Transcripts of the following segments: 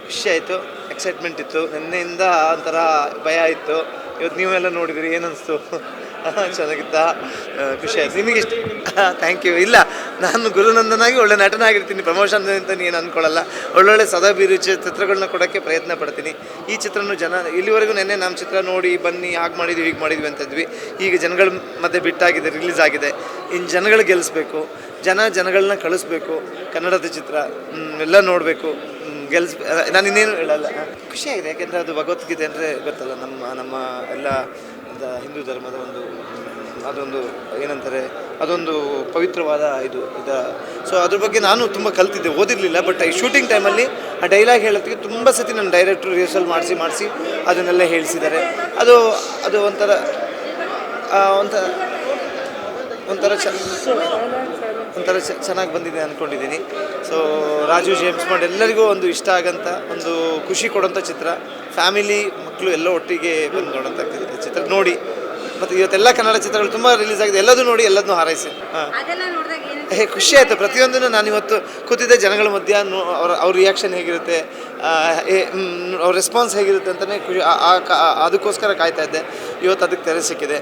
ಖುಷಿ ಆಯಿತು, ಎಕ್ಸೈಟ್ಮೆಂಟ್ ಇತ್ತು. ನಿನ್ನೆಯಿಂದ ಒಂಥರ ಭಯ ಇತ್ತು. ಇವತ್ತು ನೀವೆಲ್ಲ ನೋಡಿದ್ರಿ, ಏನನ್ನಿಸ್ತು? ಚೆನ್ನಾಗಿತ್ತಾ? ಖುಷಿ ಆಯಿತು. ನಿಮಗೆ ಇಷ್ಟ? Thank you. ಇಲ್ಲ, ನಾನು ಗುರುನಂದನಾಗಿ ಒಳ್ಳೆ ನಟನಾಗಿರ್ತೀನಿ, ಪ್ರಮೋಷನ್ ಅಂತ ಏನು ಅಂದ್ಕೊಳ್ಳಲ್ಲ. ಒಳ್ಳೊಳ್ಳೆ ಸದಾಭಿರುಚಿ ಚಿತ್ರಗಳನ್ನ ಕೊಡೋಕ್ಕೆ ಪ್ರಯತ್ನ ಪಡ್ತೀನಿ. ಈ ಚಿತ್ರನೂ ಇಲ್ಲಿವರೆಗೂ ನೆನ್ನೆ ನಮ್ಮ ಚಿತ್ರ ನೋಡಿ ಬನ್ನಿ, ಹಾಗೆ ಮಾಡಿದ್ವಿ ಹೀಗೆ ಮಾಡಿದ್ವಿ ಅಂತಿದ್ವಿ. ಈಗ ಜನಗಳ ಮಧ್ಯೆ ಬಿಟ್ಟಾಗಿದೆ, ರಿಲೀಸ್ ಆಗಿದೆ. ಇನ್ನು ಜನಗಳು ಗೆಲ್ಲಿಸ್ಬೇಕು, ಜನಗಳನ್ನ ಕಳಿಸ್ಬೇಕು. ಕನ್ನಡದ ಚಿತ್ರ ಎಲ್ಲ ನೋಡಬೇಕು, ನಾನು ಇನ್ನೇನು ಹೇಳಲ್ಲ. ಖುಷಿಯಾಗಿದೆ, ಯಾಕೆಂದರೆ ಅದು ಭಗವದ್ಗೀತೆ ಅಂದರೆ ಗೊತ್ತಲ್ಲ, ನಮ್ಮ ಎಲ್ಲ ಹಿಂದೂ ಧರ್ಮದ ಅದೊಂದು ಏನಂತಾರೆ, ಅದೊಂದು ಪವಿತ್ರವಾದ ಸೊ ಅದ್ರ ಬಗ್ಗೆ ನಾನು ತುಂಬ ಕಲ್ತಿದ್ದೆ, ಓದಿರಲಿಲ್ಲ. ಬಟ್ ಈ ಶೂಟಿಂಗ್ ಟೈಮಲ್ಲಿ ಆ ಡೈಲಾಗ್ ಹೇಳೋದಕ್ಕೆ ತುಂಬ ಸತಿ ನನ್ನ ಡೈರೆಕ್ಟ್ರು ರಿಹರ್ಸಲ್ ಮಾಡಿಸಿ ಅದನ್ನೆಲ್ಲ ಹೇಳಿಸಿದ್ದಾರೆ. ಅದು ಒಂಥರ ಚೆನ್ನಾಗಿ ಬಂದಿದೆ ಅಂದ್ಕೊಂಡಿದ್ದೀನಿ. ಸೊ ರಾಜು ಜೇಮ್ಸ್ ಬಾಂಡ್ ಎಲ್ಲರಿಗೂ ಒಂದು ಇಷ್ಟ ಆಗೋಂಥ, ಒಂದು ಖುಷಿ ಕೊಡೋಂಥ ಚಿತ್ರ. ಫ್ಯಾಮಿಲಿ ಮಕ್ಕಳು ಎಲ್ಲ ಒಟ್ಟಿಗೆ ಬಂದು ನೋಡೋಂಥ ಚಿತ್ರ ನೋಡಿ. ಮತ್ತು ಇವತ್ತೆಲ್ಲ ಕನ್ನಡ ಚಿತ್ರಗಳು ತುಂಬ ರಿಲೀಸ್ ಆಗಿದೆ, ಎಲ್ಲದೂ ನೋಡಿ, ಎಲ್ಲದನ್ನೂ ಹಾರೈಸಿ. ಖುಷಿ ಆಯಿತು. ಪ್ರತಿಯೊಂದನ್ನು ನಾನು ಇವತ್ತು ಕೂತಿದ್ದೆ ಜನಗಳ ಮಧ್ಯೆ, ಅವ್ರ ರಿಯಾಕ್ಷನ್ ಹೇಗಿರುತ್ತೆ, ಅವ್ರ ರೆಸ್ಪಾನ್ಸ್ ಹೇಗಿರುತ್ತೆ ಅಂತಲೇ ಖುಷಿ, ಅದಕ್ಕೋಸ್ಕರ ಕಾಯ್ತಾ ಇದ್ದೆ. ಇವತ್ತು ಅದಕ್ಕೆ ತೆರೆ ಸಿಕ್ಕಿದೆ.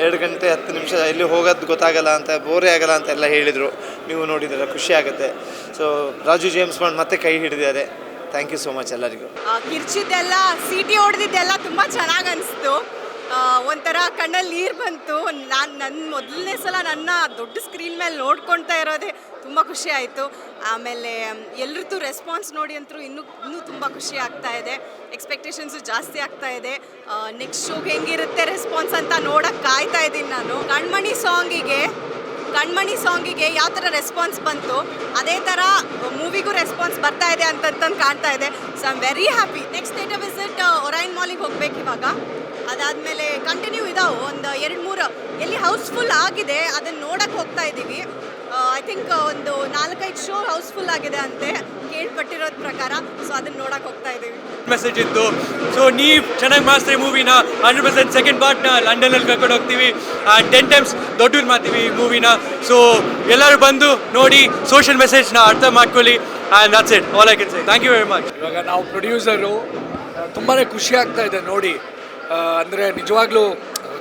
2 ಗಂಟೆ 10 ನಿಮಿಷ ಎಲ್ಲಿ ಹೋಗೋದು ಗೊತ್ತಾಗಲ್ಲ ಅಂತ, ಬೋರೇ ಆಗಲ್ಲ ಅಂತ ಎಲ್ಲ ಹೇಳಿದರು. ನೀವು ನೋಡಿದರೆ ಖುಷಿ ಆಗುತ್ತೆ. ಸೊ ರಾಜು ಜೇಮ್ಸ್ ಬಾಂಡ್ ಮತ್ತೆ ಕೈ ಹಿಡಿದಿದ್ದಾರೆ. ಥ್ಯಾಂಕ್ ಯು ಸೋ ಮಚ್ ಎಲ್ಲರಿಗೂ. ಕಿರ್ಚಿದ್ದೆಲ್ಲ, ಸೀಟಿ ಹೊಡೆದಿದ್ದೆಲ್ಲ ತುಂಬ ಚೆನ್ನಾಗಿ ಅನಿಸ್ತು. ಒಂಥರ ಕಣ್ಣಲ್ಲಿ ನೀರು ಬಂತು. ನನ್ನ ಮೊದಲನೇ ಸಲ ನನ್ನ ದೊಡ್ಡ ಸ್ಕ್ರೀನ್ ಮೇಲೆ ನೋಡ್ಕೊಳ್ತಾ ಇರೋದೇ ತುಂಬ ಖುಷಿ ಆಯಿತು. ಆಮೇಲೆ ಎಲ್ರದ್ದು ರೆಸ್ಪಾನ್ಸ್ ನೋಡಿ ಅಂತೂ ಇನ್ನೂ ತುಂಬ ಖುಷಿ ಆಗ್ತಾ ಇದೆ. ಎಕ್ಸ್ಪೆಕ್ಟೇಷನ್ಸು ಜಾಸ್ತಿ ಆಗ್ತಾ ಇದೆ. ನೆಕ್ಸ್ಟ್ ಶೋಗೆ ಹೆಂಗಿರುತ್ತೆ ರೆಸ್ಪಾನ್ಸ್ ಅಂತ ನೋಡೋಕ್ಕೆ ಕಾಯ್ತಾ ಇದ್ದೀನಿ ನಾನು. ಕಣ್ಮಣಿ ಸಾಂಗಿಗೆ ಯಾವ ಥರ ರೆಸ್ಪಾನ್ಸ್ ಬಂತು, ಅದೇ ಥರ ಮೂವಿಗೂ ರೆಸ್ಪಾನ್ಸ್ ಬರ್ತಾ ಇದೆ ಅಂತಂದು ಕಾಣ್ತಾ ಇದೆ. So I am very happy. Next theatre visit Orion ಮಾಲಿಗೆ ಹೋಗ್ಬೇಕು ಇವಾಗ. ಅದಾದಮೇಲೆ ಕಂಟಿನ್ಯೂ ಇದಾವೆ ಒಂದು 2-3 ಎಲ್ಲಿ ಹೌಸ್ಫುಲ್ ಆಗಿದೆ, ಅದನ್ನು ನೋಡೋಕ್ಕೆ ಹೋಗ್ತಾ ಇದ್ದೀವಿ. ಐ ಥಿಂಕ್ ಒಂದು 4-5 ಶೋ ಹೌಸ್ಫುಲ್ ಆಗಿದೆ ಅಂತೆ ಕೇಳ್ಪಟ್ಟಿರೋದ್ರ ಪ್ರಕಾರ. ಸೊ ಅದನ್ನು ನೋಡೋಕ್ಕೆ ಹೋಗ್ತಾ ಇದ್ದೀವಿ. ಮೆಸೇಜ್ ಇತ್ತು. ಸೊ ನೀವು ಚೆನ್ನಾಗಿ ಮಾಡಿಸ್ತೀವಿ ಮೂವಿನ. 100% ಸೆಕೆಂಡ್ ಪಾರ್ಟ್ನ ಲಂಡನಲ್ಲಿ ಕರ್ಕೊಂಡು ಹೋಗ್ತೀವಿ. 10 ಟೈಮ್ಸ್ ದೊಡ್ಡವ್ರು ಮಾಡ್ತೀವಿ ಮೂವಿನ. ಸೊ ಎಲ್ಲರೂ ಬಂದು ನೋಡಿ, ಸೋಷಿಯಲ್ ಮೆಸೇಜ್ನ ಅರ್ಥ ಮಾಡ್ಕೊಳ್ಳಿ. And that's it, all I can say. Thank you very much. ಇವಾಗ ನಾವು ಪ್ರೊಡ್ಯೂಸರು, ತುಂಬಾ ಖುಷಿ ಆಗ್ತಾ ಇದೆ ನೋಡಿ. ಅಂದರೆ ನಿಜವಾಗ್ಲೂ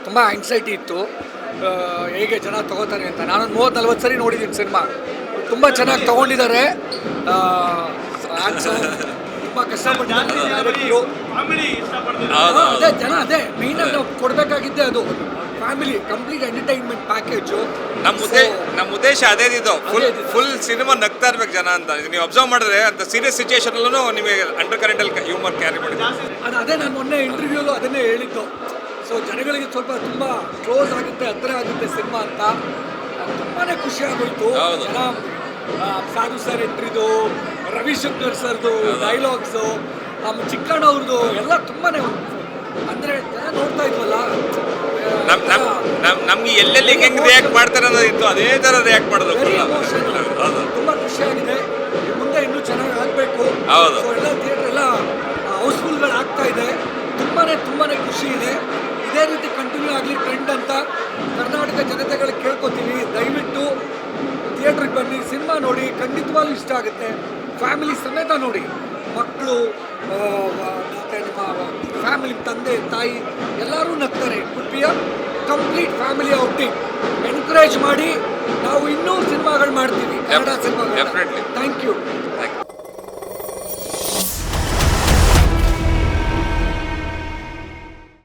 ತುಂಬ ಆಂಗ್ಸೈಟಿ ಇತ್ತು, ಹೇಗೆ ಜನ ತೊಗೋತಾರೆ ಅಂತ. ನಾನೊಂದು 30-40 ಸರಿ ನೋಡಿದ್ದೀನಿ ಸಿನಿಮಾ. ತುಂಬ ಚೆನ್ನಾಗಿ ತೊಗೊಂಡಿದ್ದಾರೆ. ತುಂಬ ಕಷ್ಟಪಟ್ಟು ಅದೇ ಮೇಯ್ನಾಗಿ ನಾವು ಕೊಡಬೇಕಾಗಿದ್ದೆ ಅದು. Family complete entertainment package. ನಮ್ಮ ಉದ್ದೇಶ ಅದೇ ಇದು. ಫುಲ್ ಸಿನಿಮಾ ನಗ್ತಾ ಇರ್ಬೇಕು ಜನ ಅಂತ. ನೀವು ಅಬ್ಸರ್ವ್ ಮಾಡಿದ್ರೆ ಅಂತ ಸೀರಿಯಸ್ ಸಿಚುಯೇಷನಲ್ಲೂ ನಿಮಗೆ ಅಂಡರ್ ಕರೆಂಟಲ್ ಹ್ಯೂಮರ್ ಕ್ಯಾರಿ ಮಾಡಿದೆ. ಅದೇ ನಾನು ಮೊನ್ನೆ ಇಂಟರ್ವ್ಯೂಲು ಅದನ್ನೇ ಹೇಳಿದ್ದು. ಸೊ ಜನಗಳಿಗೆ ಸ್ವಲ್ಪ ತುಂಬ ಕ್ಲೋಸ್ ಆಗುತ್ತೆ, ಹತ್ತಿರ ಆಗುತ್ತೆ ಸಿನಿಮಾ ಅಂತ. ತುಂಬಾ ಖುಷಿ ಆಗೋಯ್ತು. ಜನ ಸಾಧು ಸರ್ ಎಂಟ್ರಿದು, ರವಿಶಂಕರ್ ಸರ್ದು ಡೈಲಾಗ್ಸು, ಚಿಕ್ಕಣ್ಣ ಅವ್ರದ್ದು ಎಲ್ಲ ತುಂಬಾ ಅಂದರೆ ಜನ ನೋಡ್ತಾ ಇದ್ವಲ್ಲ, ನಮ್ಗೆ ಎಲ್ಲೆಲ್ಲಿ ಹೆಂಗೆ ರಿಯಾಕ್ಟ್ ಮಾಡ್ತಾರೆ ಅನ್ನೋದಿತ್ತು, ಅದೇ ಥರ ರಿಯಾಕ್ಟ್ ಮಾಡೋದು. ತುಂಬ ಖುಷಿಯಾಗಿದೆ. ಮುಂದೆ ಇನ್ನೂ ಚೆನ್ನಾಗಿ ಆಗಬೇಕು. ಸೊ ಎಲ್ಲ ಥಿಯೇಟರ್ ಎಲ್ಲ ಹೌಸ್ಫುಲ್ಗಳು ಆಗ್ತಾ ಇದೆ. ತುಂಬಾ ಖುಷಿ ಇದೆ. ಇದೇ ರೀತಿ ಕಂಟಿನ್ಯೂ ಆಗಲಿ ಟ್ರೆಂಡ್ ಅಂತ ಕರ್ನಾಟಕ ಜನತೆಗಳಿಗೆ ಕೇಳ್ಕೊತೀವಿ. ದಯವಿಟ್ಟು ಥಿಯೇಟ್ರಿಗೆ ಬನ್ನಿ, ಸಿನಿಮಾ ನೋಡಿ, ಖಂಡಿತವಾಗ್ಲೂ ಇಷ್ಟ ಆಗುತ್ತೆ. ಫ್ಯಾಮಿಲಿ ಸಮೇತ ನೋಡಿ, ಮಕ್ಕಳು ಮತ್ತು ನಿಮ್ಮ ಫ್ಯಾಮಿಲಿ ತಂದೆ ತಾಯಿ ಎಲ್ಲರೂ ನಗ್ತಾರೆ. Could be a complete family outing. Encourage ಮಾಡಿ, ನಾವು ಇನ್ನೂ ಸಿನಿಮಾಗಳು ಮಾಡ್ತೀವಿ, ಕನ್ನಡ ಸಿನಿಮಾಗಳು. Thank you.